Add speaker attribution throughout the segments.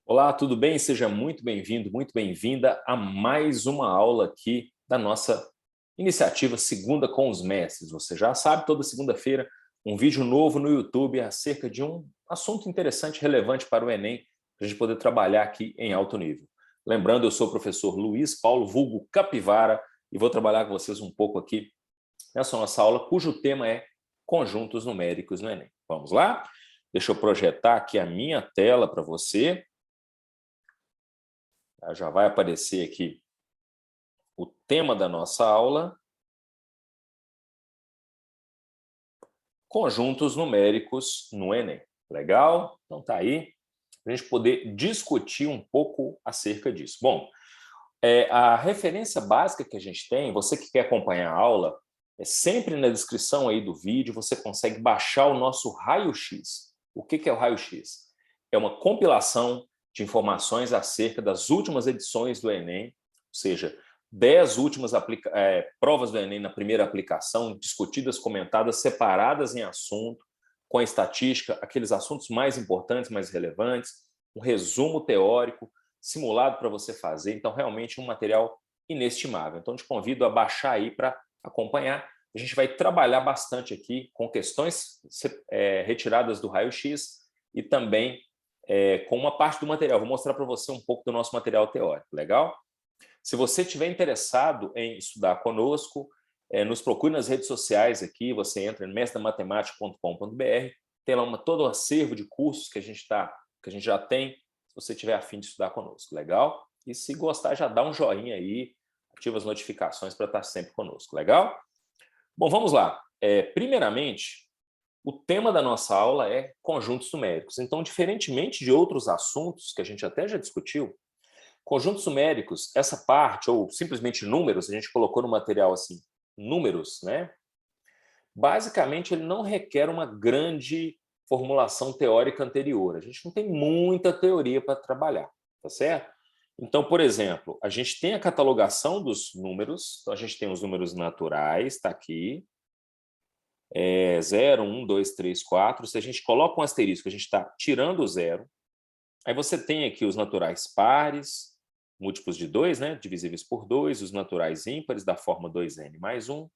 Speaker 1: Olá, tudo bem? Seja muito bem-vindo, muito bem-vinda a mais uma aula aqui da nossa iniciativa Segunda com os Mestres. Você já sabe, toda segunda-feira, um vídeo novo no YouTube acerca de um assunto interessante, relevante para o Enem, para a gente poder trabalhar aqui em alto nível. Lembrando, eu sou o professor Luiz Paulo, vulgo Capivara, e vou trabalhar com vocês um pouco aqui nessa nossa aula, cujo tema é conjuntos numéricos no Enem. Vamos lá? Deixa eu projetar aqui a minha tela para você. Já vai aparecer aqui o tema da nossa aula, conjuntos numéricos no Enem. Legal? Então tá aí, para a gente poder discutir um pouco acerca disso. Bom, a referência básica que a gente tem, você que quer acompanhar a aula, é sempre na descrição aí do vídeo, você consegue baixar o nosso raio-x. O que é o raio-x? É uma compilação de informações acerca das últimas edições do Enem, ou seja, 10 últimas provas do Enem na primeira aplicação, discutidas, comentadas, separadas em assunto, com a estatística, aqueles assuntos mais importantes, mais relevantes, um resumo teórico, simulado para você fazer. Então, realmente, um material inestimável. Então, te convido a baixar aí para acompanhar. A gente vai trabalhar bastante aqui com questões retiradas do raio-x e também com uma parte do material. Vou mostrar para você um pouco do nosso material teórico, legal? Se você estiver interessado em estudar conosco, nos procure nas redes sociais aqui, você entra em mestramatemática.com.br, tem lá todo um acervo de cursos que a gente já tem, se você tiver a fim de estudar conosco, legal? E se gostar, já dá um joinha aí, ativa as notificações para estar sempre conosco, legal? Bom, vamos lá. Primeiramente, o tema da nossa aula é conjuntos numéricos. Então, diferentemente de outros assuntos que a gente até já discutiu, conjuntos numéricos, essa parte, ou simplesmente números, a gente colocou no material assim, números, né? Basicamente, ele não requer uma grande formulação teórica anterior. A gente não tem muita teoria para trabalhar, tá certo? Então, por exemplo, a gente tem a catalogação dos números, então a gente tem os números naturais, está aqui, 0, 1, 2, 3, 4. Se a gente coloca um asterisco, a gente está tirando o zero. Aí você tem aqui os naturais pares, múltiplos de 2, né, divisíveis por 2, os naturais ímpares da forma 2n mais 1,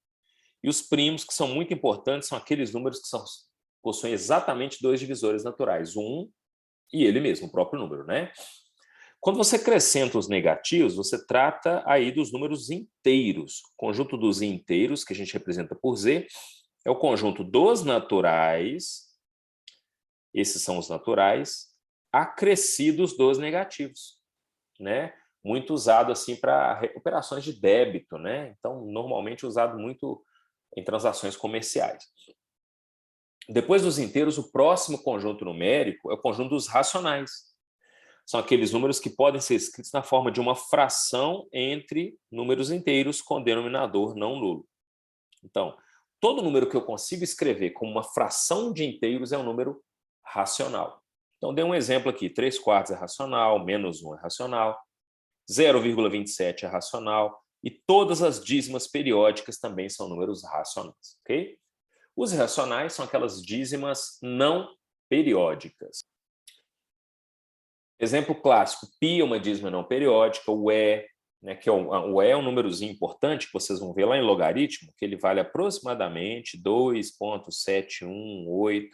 Speaker 1: e os primos, que são muito importantes, são aqueles números que possuem exatamente dois divisores naturais, o 1 e ele mesmo, o próprio número, né? Quando você acrescenta os negativos, você trata aí dos números inteiros. O conjunto dos inteiros, que a gente representa por z, é o conjunto dos naturais, esses são os naturais, acrescidos dos negativos, né? Muito usado assim para operações de débito, né? Então, normalmente usado muito em transações comerciais. Depois dos inteiros, o próximo conjunto numérico é o conjunto dos racionais. São aqueles números que podem ser escritos na forma de uma fração entre números inteiros com denominador não nulo. Então, todo número que eu consigo escrever como uma fração de inteiros é um número racional. Então, dei um exemplo aqui, 3/4 é racional, menos 1 é racional, 0,27 é racional, e todas as dízimas periódicas também são números racionais, ok? Os irracionais são aquelas dízimas não periódicas. Exemplo clássico, π é uma dízima não periódica, o E, né, que o E é um númerozinho importante, que vocês vão ver lá em logaritmo, que ele vale aproximadamente 2,718,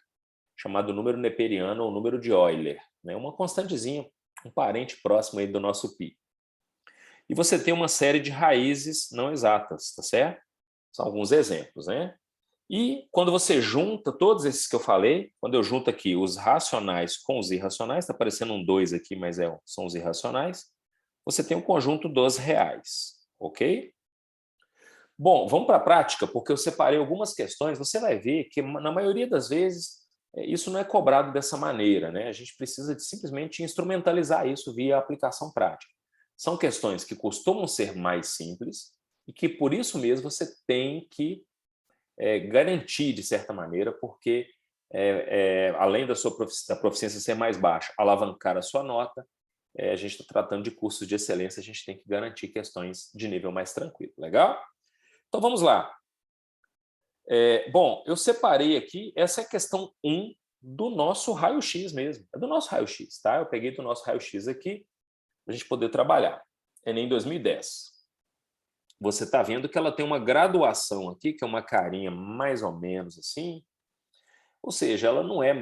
Speaker 1: chamado número neperiano ou número de Euler, né, uma constantezinha, um parente próximo aí do nosso π. E você tem uma série de raízes não exatas, tá certo? São alguns exemplos, né? E quando você junta todos esses que eu falei, quando eu junto aqui os racionais com os irracionais, está aparecendo um 2 aqui, mas são os irracionais, você tem um conjunto dos reais, ok? Bom, vamos para a prática, porque eu separei algumas questões, você vai ver que na maioria das vezes isso não é cobrado dessa maneira, né? A gente precisa de simplesmente instrumentalizar isso via aplicação prática. São questões que costumam ser mais simples e que por isso mesmo você tem que garantir, de certa maneira, porque além da proficiência ser mais baixa, alavancar a sua nota, a gente está tratando de cursos de excelência, a gente tem que garantir questões de nível mais tranquilo, legal? Então vamos lá. Bom, eu separei aqui, essa é a questão 1 do nosso raio-x mesmo. É do nosso raio-x, tá? Eu peguei do nosso raio-x aqui para a gente poder trabalhar. Enem 2010. Você está vendo que ela tem uma graduação aqui, que é uma carinha mais ou menos assim. Ou seja, ela não é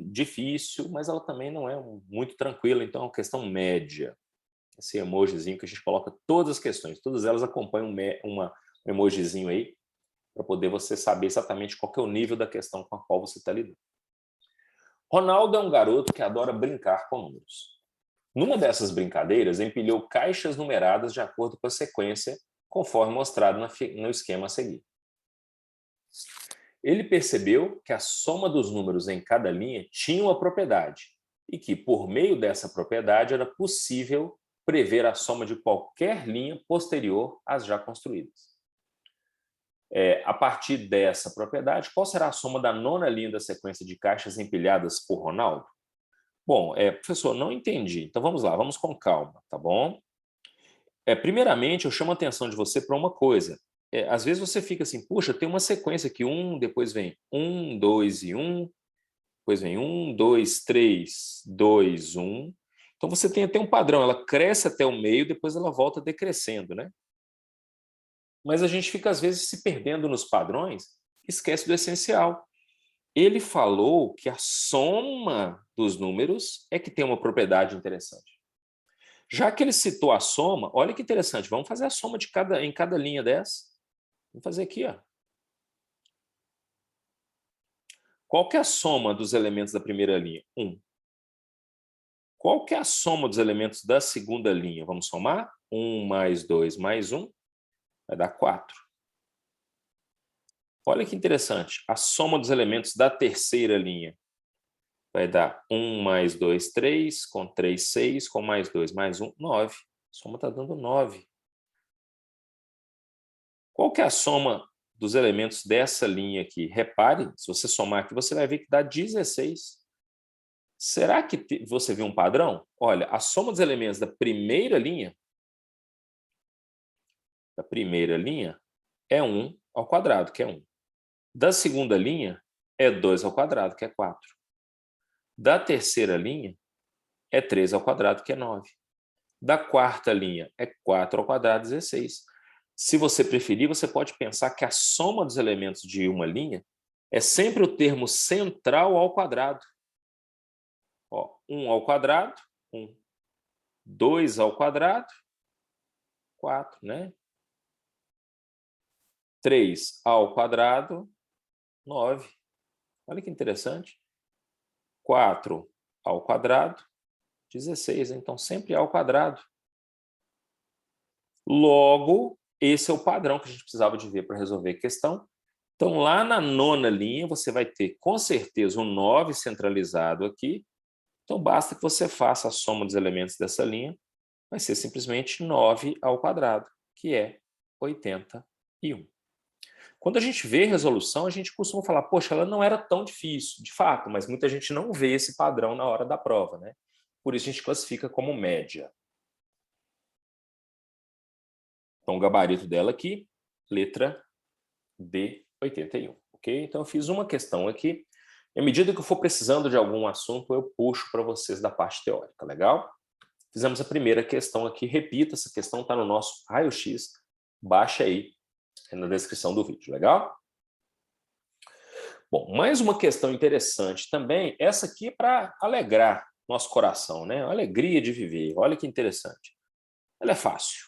Speaker 1: difícil, mas ela também não é muito tranquila, então é uma questão média. Esse emojizinho que a gente coloca todas as questões, todas elas acompanham um emojizinho aí, para poder você saber exatamente qual que é o nível da questão com a qual você está lidando. Ronaldo é um garoto que adora brincar com números. Numa dessas brincadeiras, empilhou caixas numeradas de acordo com a sequência, conforme mostrado no esquema a seguir. Ele percebeu que a soma dos números em cada linha tinha uma propriedade e que, por meio dessa propriedade, era possível prever a soma de qualquer linha posterior às já construídas. A partir dessa propriedade, qual será a soma da nona linha da sequência de caixas empilhadas por Ronaldo? Bom, professor, não entendi. Então vamos lá, vamos com calma, tá bom? Primeiramente, eu chamo a atenção de você para uma coisa. Às vezes você fica assim, puxa, tem uma sequência aqui, depois vem 1, 2 e 1, depois vem 1, 2, 3, 2, 1. Então você tem até um padrão, ela cresce até o meio, depois ela volta decrescendo, né? Mas a gente fica, às vezes, se perdendo nos padrões, esquece do essencial. Ele falou que a soma dos números é que tem uma propriedade interessante. Já que ele citou a soma, olha que interessante, vamos fazer a soma em cada linha dessa. Vamos fazer aqui, ó. Qual que é a soma dos elementos da primeira linha? 1. Qual que é a soma dos elementos da segunda linha? Vamos somar? 1 mais 2 mais 1 vai dar 4. Olha que interessante, a soma dos elementos da terceira linha vai dar 1 mais 2, 3, com 3, 6, com mais 2 mais 1, 9. A soma está dando 9. Qual que é a soma dos elementos dessa linha aqui? Repare, se você somar aqui, você vai ver que dá 16. Será que você viu um padrão? Olha, a soma dos elementos da primeira linha é 1 ao quadrado, que é 1. Da segunda linha é 2 ao quadrado, que é 4. Da terceira linha é 3 ao quadrado, que é 9. Da quarta linha é 4 ao quadrado, 16. Se você preferir, você pode pensar que a soma dos elementos de uma linha é sempre o termo central ao quadrado. 1 ao quadrado, 1. 2 ao quadrado, 4, né? 3 ao quadrado, 9. Olha que interessante. 4 ao quadrado, 16. Então, sempre ao quadrado. Logo, esse é o padrão que a gente precisava de ver para resolver a questão. Então, lá na nona linha, você vai ter, com certeza, um 9 centralizado aqui. Então, basta que você faça a soma dos elementos dessa linha. Vai ser simplesmente 9 ao quadrado, que é 81. Quando a gente vê resolução, a gente costuma falar, poxa, ela não era tão difícil, de fato, mas muita gente não vê esse padrão na hora da prova, né? Por isso a gente classifica como média. Então, o gabarito dela aqui, letra D, 81. Ok? Então, eu fiz uma questão aqui. E à medida que eu for precisando de algum assunto, eu puxo para vocês da parte teórica, legal? Fizemos a primeira questão aqui. Repita, essa questão está no nosso raio-x. Baixa aí na descrição do vídeo, legal? Bom, mais uma questão interessante também. Essa aqui é para alegrar nosso coração, né? A alegria de viver. Olha que interessante. Ela é fácil.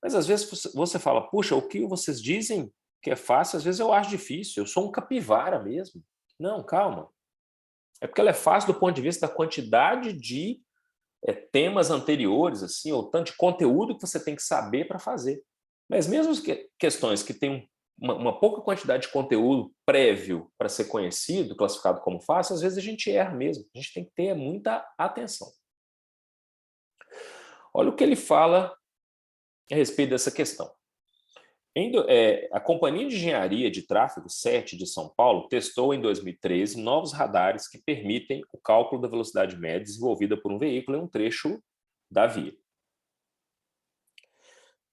Speaker 1: Mas às vezes você fala, puxa, o que vocês dizem que é fácil, às vezes eu acho difícil. Eu sou um capivara mesmo. Não, calma. É porque ela é fácil do ponto de vista da quantidade de temas anteriores, assim, ou tanto de conteúdo que você tem que saber para fazer. Mas mesmo questões que têm uma pouca quantidade de conteúdo prévio para ser conhecido, classificado como fácil, às vezes a gente erra mesmo. A gente tem que ter muita atenção. Olha o que ele fala a respeito dessa questão. A Companhia de Engenharia de Tráfego 7 de São Paulo testou em 2013 novos radares que permitem o cálculo da velocidade média desenvolvida por um veículo em um trecho da via.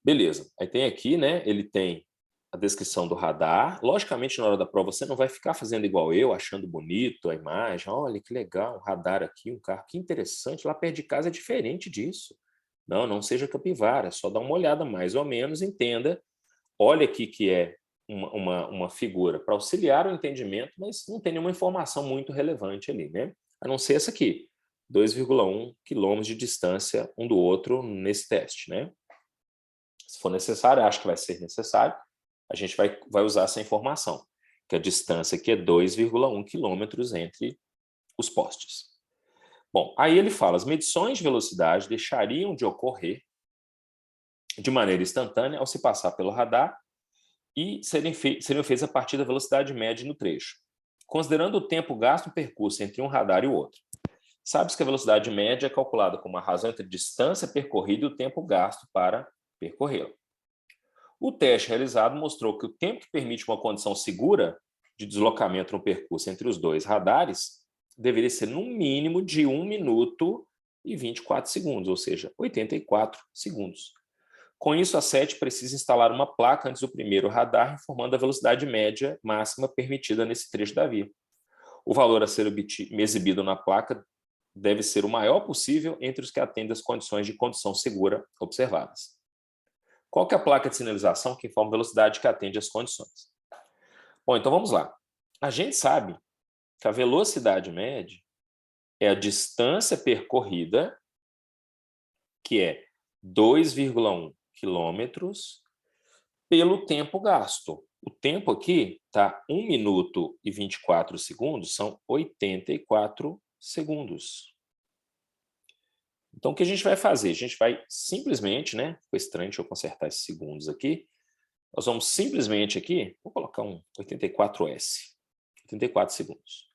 Speaker 1: Beleza. Aí tem aqui, né? Ele tem a descrição do radar. Logicamente, na hora da prova, você não vai ficar fazendo igual eu, achando bonito a imagem. Olha, que legal, um radar aqui, um carro, que interessante. Lá perto de casa é diferente disso. Não, não seja capivara, só dá uma olhada mais ou menos, entenda. Olha aqui que é uma figura para auxiliar o entendimento, mas não tem nenhuma informação muito relevante ali, né? A não ser essa aqui, 2,1 quilômetros de distância um do outro nesse teste, né? Se for necessário, acho que vai ser necessário, a gente vai usar essa informação, que a distância aqui é 2,1 quilômetros entre os postes. Bom, aí ele fala, as medições de velocidade deixariam de ocorrer de maneira instantânea ao se passar pelo radar e seriam feitas a partir da velocidade média no trecho, considerando o tempo gasto no percurso entre um radar e o outro. Sabe-se que a velocidade média é calculada como a razão entre a distância percorrida e o tempo gasto para percorrê-la. O teste realizado mostrou que o tempo que permite uma condição segura de deslocamento no percurso entre os dois radares deveria ser no mínimo de 1 minuto e 24 segundos, ou seja, 84 segundos. Com isso, a SET precisa instalar uma placa antes do primeiro radar, informando a velocidade média máxima permitida nesse trecho da via. O valor a ser exibido na placa deve ser o maior possível entre os que atendem às condições de condução segura observadas. Qual que é a placa de sinalização que informa a velocidade que atende às condições? Bom, então vamos lá. A gente sabe que a velocidade média é a distância percorrida, que é 2,1 quilômetros, pelo tempo gasto. O tempo aqui está 1 minuto e 24 segundos, são 84 segundos. Então, o que a gente vai fazer? A gente vai simplesmente, né? Ficou estranho, deixa eu consertar esses segundos aqui. Nós vamos simplesmente aqui, vou colocar um 84S, 84 segundos.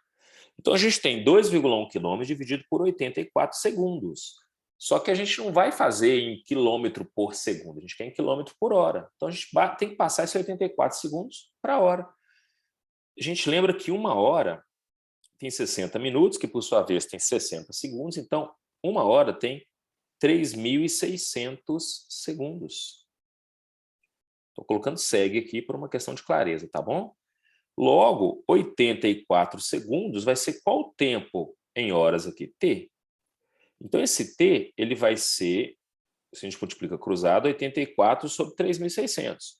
Speaker 1: Então, a gente tem 2,1 quilômetros dividido por 84 segundos. Só que a gente não vai fazer em quilômetro por segundo, a gente quer em quilômetro por hora. Então, a gente tem que passar esses 84 segundos para a hora. A gente lembra que uma hora tem 60 minutos, que por sua vez tem 60 segundos, então uma hora tem 3.600 segundos. Estou colocando segue aqui por uma questão de clareza, tá bom? Logo, 84 segundos vai ser qual o tempo em horas aqui? T. Então, esse T ele vai ser, se a gente multiplica cruzado, 84 sobre 3.600.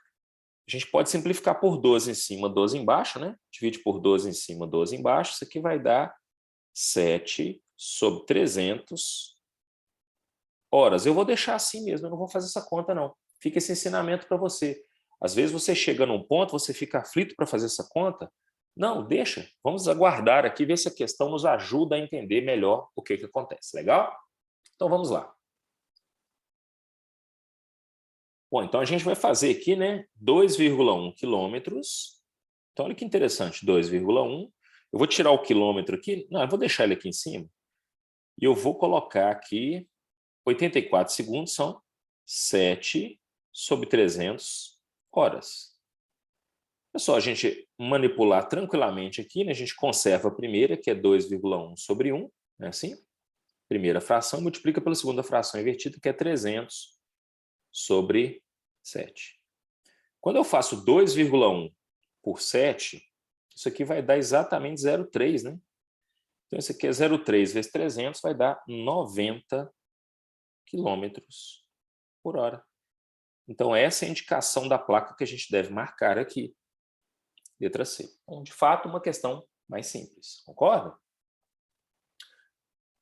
Speaker 1: A gente pode simplificar por 12 em cima, 12 embaixo, né? Divide por 12 em cima, 12 embaixo. Isso aqui vai dar 7 sobre 300 horas. Eu vou deixar assim mesmo, eu não vou fazer essa conta, não. Fica esse ensinamento para você. Às vezes você chega num ponto, você fica aflito para fazer essa conta. Não, deixa. Vamos aguardar aqui, ver se a questão nos ajuda a entender melhor o que acontece. Legal? Então vamos lá. Bom, então a gente vai fazer aqui, né, 2,1 quilômetros. Então olha que interessante, 2,1. Eu vou tirar o quilômetro aqui. Não, eu vou deixar ele aqui em cima. E eu vou colocar aqui 84 segundos são 7 sobre 300 horas. É só a gente manipular tranquilamente aqui, né? A gente conserva a primeira, que é 2,1 sobre 1, né? Assim. Primeira fração, multiplica pela segunda fração invertida, que é 300 sobre 7. Quando eu faço 2,1 por 7, isso aqui vai dar exatamente 0,3, né? Então, isso aqui é 0,3 vezes 300, vai dar 90 quilômetros por hora. Então, essa é a indicação da placa que a gente deve marcar aqui. Letra C. Então, de fato, uma questão mais simples. Concorda?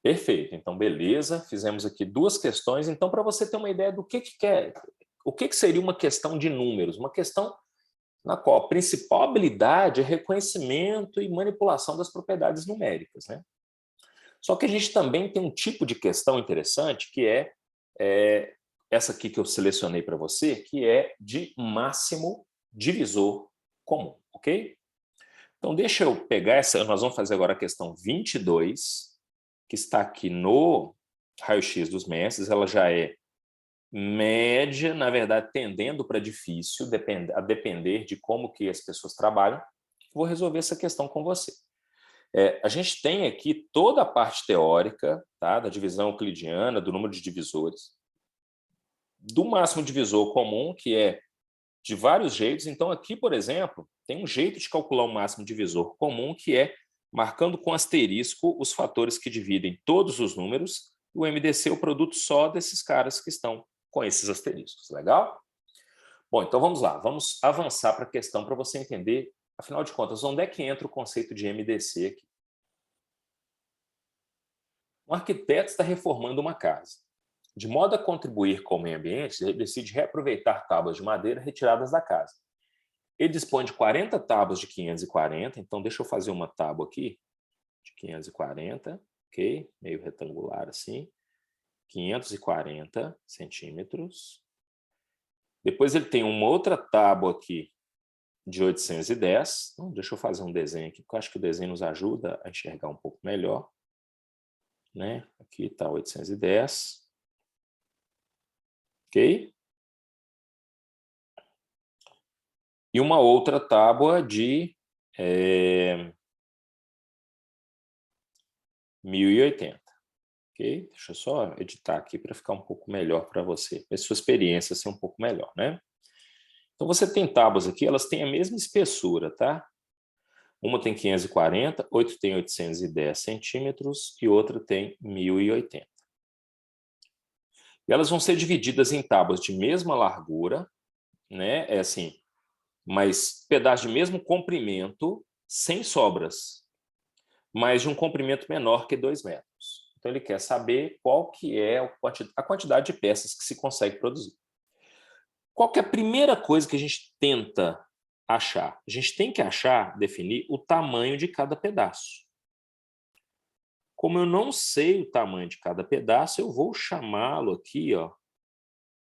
Speaker 1: Perfeito. Então, beleza. Fizemos aqui duas questões. Então, para você ter uma ideia do que é, o que seria uma questão de números? Uma questão na qual a principal habilidade é reconhecimento e manipulação das propriedades numéricas, né? Só que a gente também tem um tipo de questão interessante, que é essa aqui que eu selecionei para você, que é de máximo divisor comum, ok? Então, deixa eu pegar essa, nós vamos fazer agora a questão 22, que está aqui no raio-x dos mestres, ela já é média, na verdade, tendendo para difícil, a depender de como que as pessoas trabalham. Vou resolver essa questão com você. A gente tem aqui toda a parte teórica, tá, da divisão euclidiana, do número de divisores, do máximo divisor comum, que é de vários jeitos. Então, aqui, por exemplo, tem um jeito de calcular o máximo divisor comum, que é marcando com asterisco os fatores que dividem todos os números, e o MDC é o produto só desses caras que estão com esses asteriscos. Legal? Bom, então vamos lá. Vamos avançar para a questão para você entender, afinal de contas, onde é que entra o conceito de MDC aqui. Um arquiteto está reformando uma casa. De modo a contribuir com o meio ambiente, ele decide reaproveitar tábuas de madeira retiradas da casa. Ele dispõe de 40 tábuas de 540, então deixa eu fazer uma tábua aqui, de 540, ok? Meio retangular assim, 540 centímetros. Depois ele tem uma outra tábua aqui de 810. Então, deixa eu fazer um desenho aqui, porque eu acho que o desenho nos ajuda a enxergar um pouco melhor. Né? Aqui está 810. Ok? E uma outra tábua de 1080. Ok? Deixa eu só editar aqui para ficar um pouco melhor para você, para a sua experiência ser um pouco melhor, né? Então, você tem tábuas aqui, elas têm a mesma espessura, tá? Uma tem 540, outra tem 810 centímetros e outra tem 1080. E elas vão ser divididas em tábuas de mesma largura, né? É assim, mas pedaço de mesmo comprimento, sem sobras, mas de um comprimento menor que 2 metros. Então, ele quer saber qual que é a quantidade de peças que se consegue produzir. Qual que é a primeira coisa que a gente tenta achar? A gente tem que achar, definir o tamanho de cada pedaço. Como eu não sei o tamanho de cada pedaço, eu vou chamá-lo aqui, ó,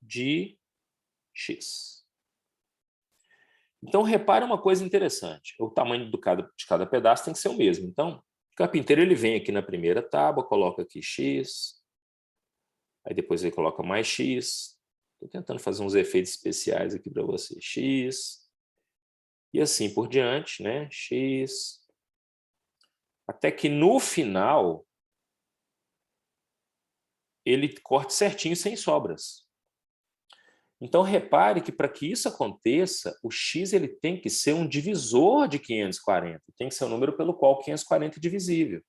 Speaker 1: de X. Então, repare uma coisa interessante. O tamanho de cada pedaço tem que ser o mesmo. Então, o carpinteiro ele vem aqui na primeira tábua, coloca aqui X, aí depois ele coloca mais X. Estou tentando fazer uns efeitos especiais aqui para você. X, e assim por diante, né? X, até que no final ele corte certinho, sem sobras. Então, repare que para que isso aconteça, o x ele tem que ser um divisor de 540, tem que ser um número pelo qual 540 é divisível.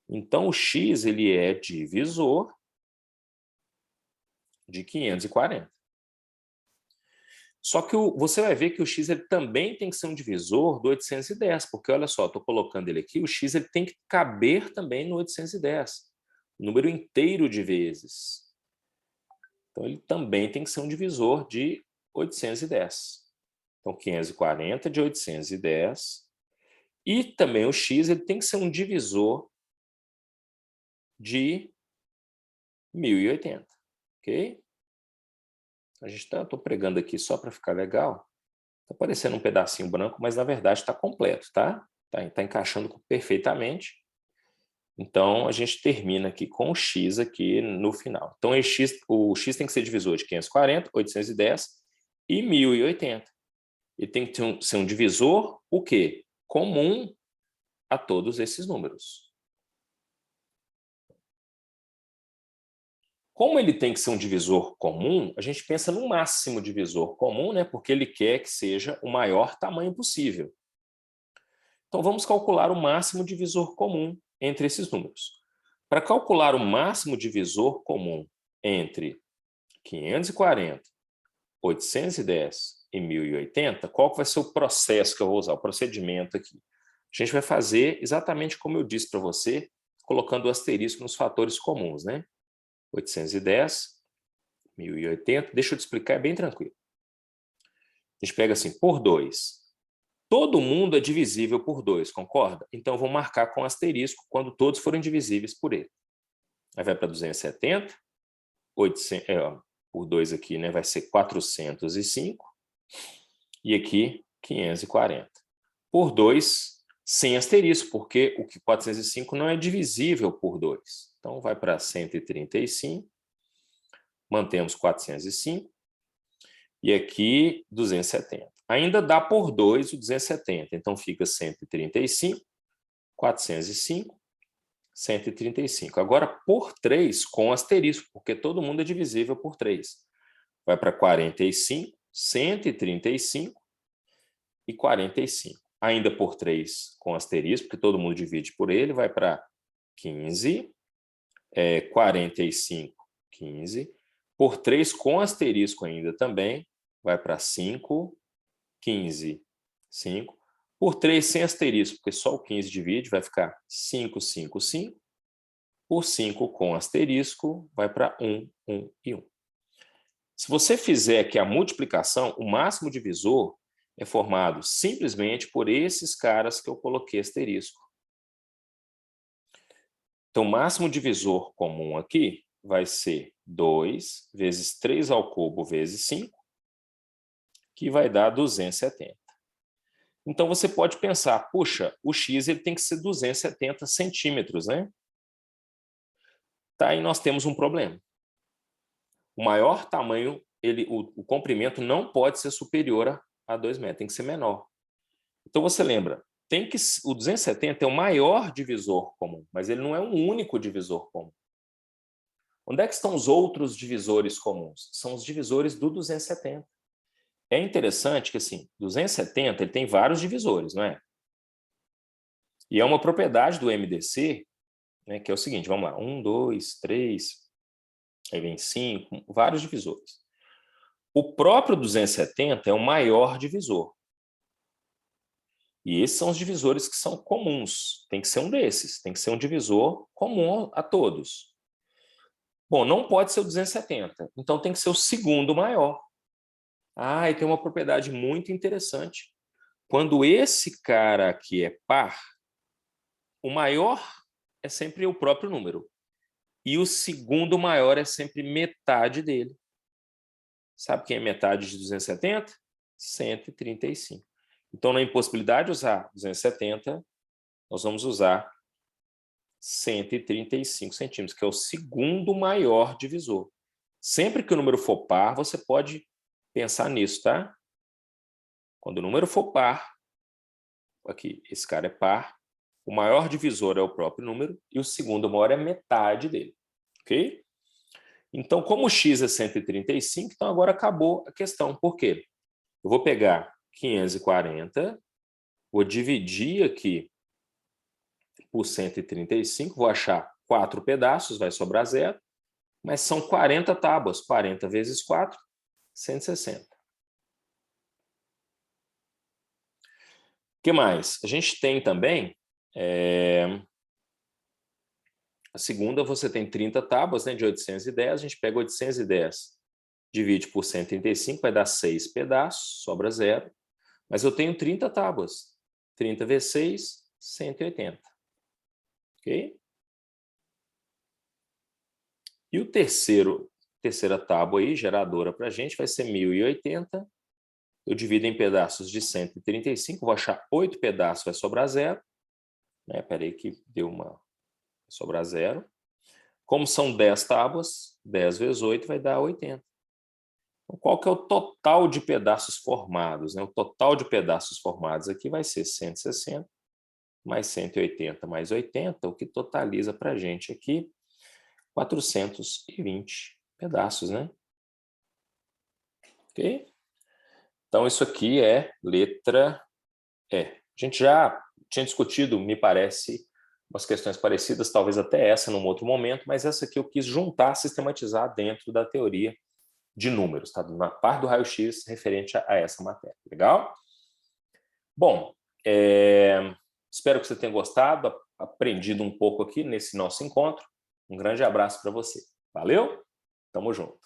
Speaker 1: Então, o x ele é divisor de 540. Só que você vai ver que o x ele também tem que ser um divisor do 810, porque olha só, estou colocando ele aqui, o x ele tem que caber também no 810, número inteiro de vezes. Então, ele também tem que ser um divisor de 810. Então, 540 de 810. E também o x ele tem que ser um divisor de 1080. Ok? Estou pregando aqui só para ficar legal. Está aparecendo um pedacinho branco, mas na verdade está completo, tá? Está encaixando perfeitamente. Então, a gente termina aqui com o x aqui no final. Então, o x tem que ser divisor de 540, 810 e 1080. Ele tem que ser um divisor, o quê? Comum a todos esses números. Como ele tem que ser um divisor comum, a gente pensa no máximo divisor comum, né? Porque ele quer que seja o maior tamanho possível. Então, vamos calcular o máximo divisor comum entre esses números. Para calcular o máximo divisor comum entre 540, 810 e 1080, qual que vai ser o processo que eu vou usar, o procedimento aqui? A gente vai fazer exatamente como eu disse para você, colocando o asterisco nos fatores comuns, né? 810, 1080, deixa eu te explicar, é bem tranquilo. A gente pega assim, por 2. Todo mundo é divisível por 2, concorda? Então, eu vou marcar com asterisco quando todos forem divisíveis por ele. Aí vai para 270, 800, por 2 aqui, né, vai ser 405, e aqui 540. Por 2, sem asterisco, porque o 405 não é divisível por 2. Então, vai para 135, mantemos 405, e aqui 270. Ainda dá por 2 o 270, então fica 135, 405, 135. Agora, por 3, com asterisco, porque todo mundo é divisível por 3. Vai para 45, 135 e 45. Ainda por 3 com asterisco, porque todo mundo divide por ele, vai para 15, 45, 15. Por 3 com asterisco ainda também, vai para 5, 15, 5. Por 3 sem asterisco, porque só o 15 divide, vai ficar 5, 5, 5. Por 5 com asterisco, vai para 1, 1 e 1. Se você fizer aqui a multiplicação, o máximo divisor é formado simplesmente por esses caras que eu coloquei asterisco. Então, o máximo divisor comum aqui vai ser 2 vezes 3 ao cubo vezes 5, que vai dar 270. Então, você pode pensar, puxa, o x ele tem que ser 270 centímetros, né? Tá, aí nós temos um problema. O maior tamanho, o comprimento não pode ser superior a 2 metros, tem que ser menor. Então, você lembra, o 270 é o maior divisor comum, mas ele não é um único divisor comum. Onde é que estão os outros divisores comuns? São os divisores do 270. É interessante que, assim, 270 ele tem vários divisores, não é? E é uma propriedade do MDC, né, que é o seguinte, vamos lá, 1, 2, 3, aí vem 5, vários divisores. O próprio 270 é o maior divisor. E esses são os divisores que são comuns. Tem que ser um desses, tem que ser um divisor comum a todos. Bom, não pode ser o 270, então tem que ser o segundo maior. Ah, e tem uma propriedade muito interessante. Quando esse cara aqui é par, o maior é sempre o próprio número. E o segundo maior é sempre metade dele. Sabe quem é metade de 270? 135. Então, na impossibilidade de usar 270, nós vamos usar 135 centímetros, que é o segundo maior divisor. Sempre que o número for par, você pode pensar nisso, tá? Quando o número for par, aqui, esse cara é par, o maior divisor é o próprio número e o segundo maior é metade dele, ok? Então, como o x é 135, então agora acabou a questão. Por quê? Eu vou pegar 540, vou dividir aqui por 135, vou achar 4 pedaços, vai sobrar 0, mas são 40 tábuas, 40 vezes 4, 160. O que mais? A gente tem também, a segunda você tem 30 tábuas, né, de 810, a gente pega 810, divide por 135, vai dar 6 pedaços, sobra 0, mas eu tenho 30 tábuas, 30 vezes 6, 180. Ok? E o terceira tábua aí, geradora para a gente, vai ser 1080. Eu divido em pedaços de 135, vou achar 8 pedaços, vai sobrar 0. Espera aí que deu uma... vai sobrar 0. Como são 10 tábuas, 10 vezes 8 vai dar 80. Então, qual que é o total de pedaços formados? O total de pedaços formados aqui vai ser 160 mais 180 mais 80, o que totaliza para a gente aqui 420 pedaços, né? Ok? Então, isso aqui é letra E. A gente já tinha discutido, me parece, umas questões parecidas, talvez até essa num outro momento, mas essa aqui eu quis juntar, sistematizar dentro da teoria de números, tá? Na parte do raio-x referente a essa matéria. Legal? Bom, espero que você tenha gostado, aprendido um pouco aqui nesse nosso encontro. Um grande abraço para você. Valeu? Tamo junto.